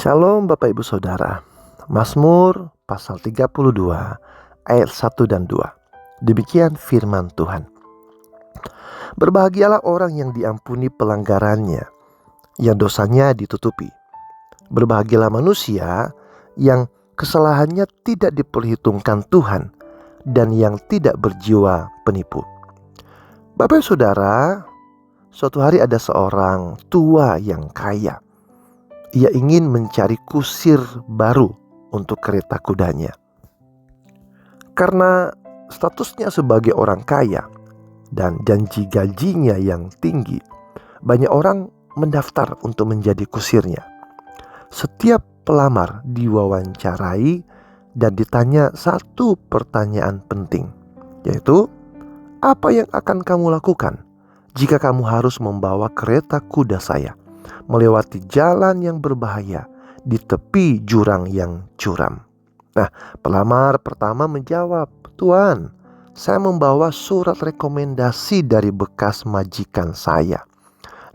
Shalom Bapak Ibu Saudara. Mazmur pasal 32 ayat 1 dan 2. Demikian firman Tuhan. Berbahagialah orang yang diampuni pelanggarannya, yang dosanya ditutupi. Berbahagialah manusia yang kesalahannya tidak diperhitungkan Tuhan dan yang tidak berjiwa penipu. Bapak Ibu Saudara, suatu hari ada seorang tua yang kaya. Ia ingin mencari kusir baru untuk kereta kudanya. Karena statusnya sebagai orang kaya dan janji gajinya yang tinggi, banyak orang mendaftar untuk menjadi kusirnya. Setiap pelamar diwawancarai dan ditanya satu pertanyaan penting, yaitu, apa yang akan kamu lakukan jika kamu harus membawa kereta kuda saya melewati jalan yang berbahaya di tepi jurang yang curam? Nah, pelamar pertama menjawab, "Tuan, saya membawa surat rekomendasi dari bekas majikan saya.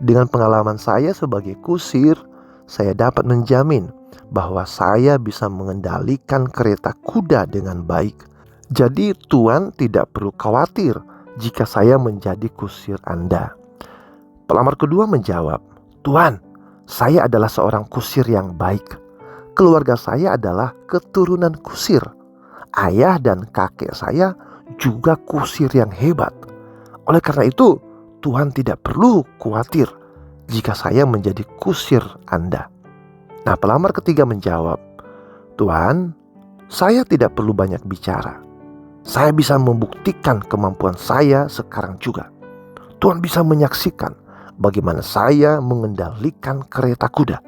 Dengan pengalaman saya sebagai kusir, saya dapat menjamin bahwa saya bisa mengendalikan kereta kuda dengan baik. Jadi Tuan tidak perlu khawatir jika saya menjadi kusir Anda." Pelamar kedua menjawab, "Tuan, saya adalah seorang kusir yang baik. Keluarga saya adalah keturunan kusir. Ayah dan kakek saya juga kusir yang hebat. Oleh karena itu, Tuhan tidak perlu khawatir jika saya menjadi kusir Anda." Nah, pelamar ketiga menjawab, "Tuan, saya tidak perlu banyak bicara. Saya bisa membuktikan kemampuan saya sekarang juga. Tuhan bisa menyaksikan bagaimana saya mengendalikan kereta kuda.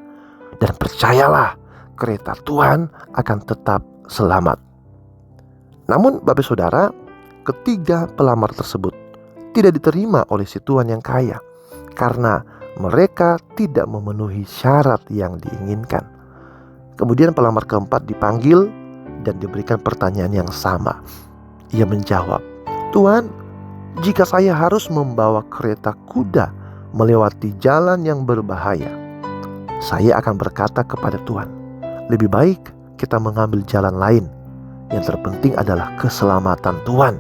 Dan percayalah, kereta Tuhan akan tetap selamat." Namun Bapak Saudara, ketiga pelamar tersebut tidak diterima oleh si tuan yang kaya karena mereka tidak memenuhi syarat yang diinginkan. Kemudian pelamar keempat dipanggil dan diberikan pertanyaan yang sama. Ia menjawab, "Tuan, jika saya harus membawa kereta kuda melewati jalan yang berbahaya, saya akan berkata kepada Tuhan, lebih baik kita mengambil jalan lain. Yang terpenting adalah keselamatan Tuhan,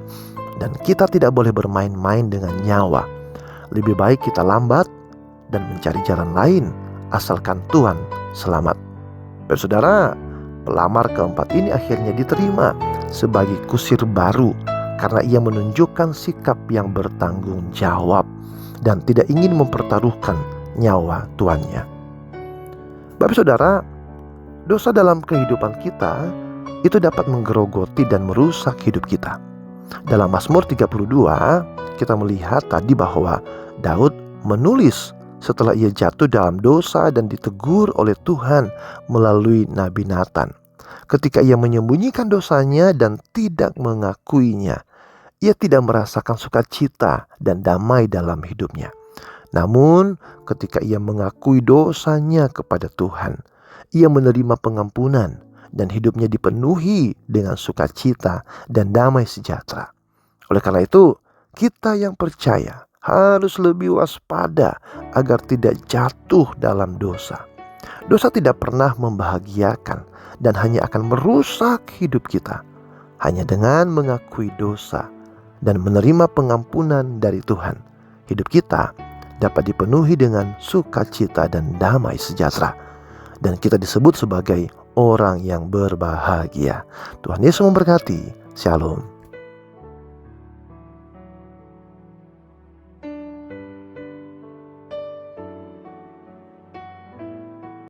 dan kita tidak boleh bermain-main dengan nyawa. Lebih baik kita lambat dan mencari jalan lain, asalkan Tuhan selamat." Saudara, pelamar keempat ini akhirnya diterima sebagai kusir baru karena ia menunjukkan sikap yang bertanggung jawab dan tidak ingin mempertaruhkan nyawa tuannya. Bapak Saudara, dosa dalam kehidupan kita itu dapat menggerogoti dan merusak hidup kita. Dalam Mazmur 32, kita melihat tadi bahwa Daud menulis setelah ia jatuh dalam dosa dan ditegur oleh Tuhan melalui Nabi Nathan. Ketika ia menyembunyikan dosanya dan tidak mengakuinya, ia tidak merasakan sukacita dan damai dalam hidupnya. Namun ketika ia mengakui dosanya kepada Tuhan, ia menerima pengampunan dan hidupnya dipenuhi dengan sukacita dan damai sejahtera. Oleh karena itu, kita yang percaya harus lebih waspada agar tidak jatuh dalam dosa. Dosa tidak pernah membahagiakan dan hanya akan merusak hidup kita. Hanya dengan mengakui dosa dan menerima pengampunan dari Tuhan, hidup kita dapat dipenuhi dengan sukacita dan damai sejahtera, dan kita disebut sebagai orang yang berbahagia. Tuhan Yesus memberkati. Shalom.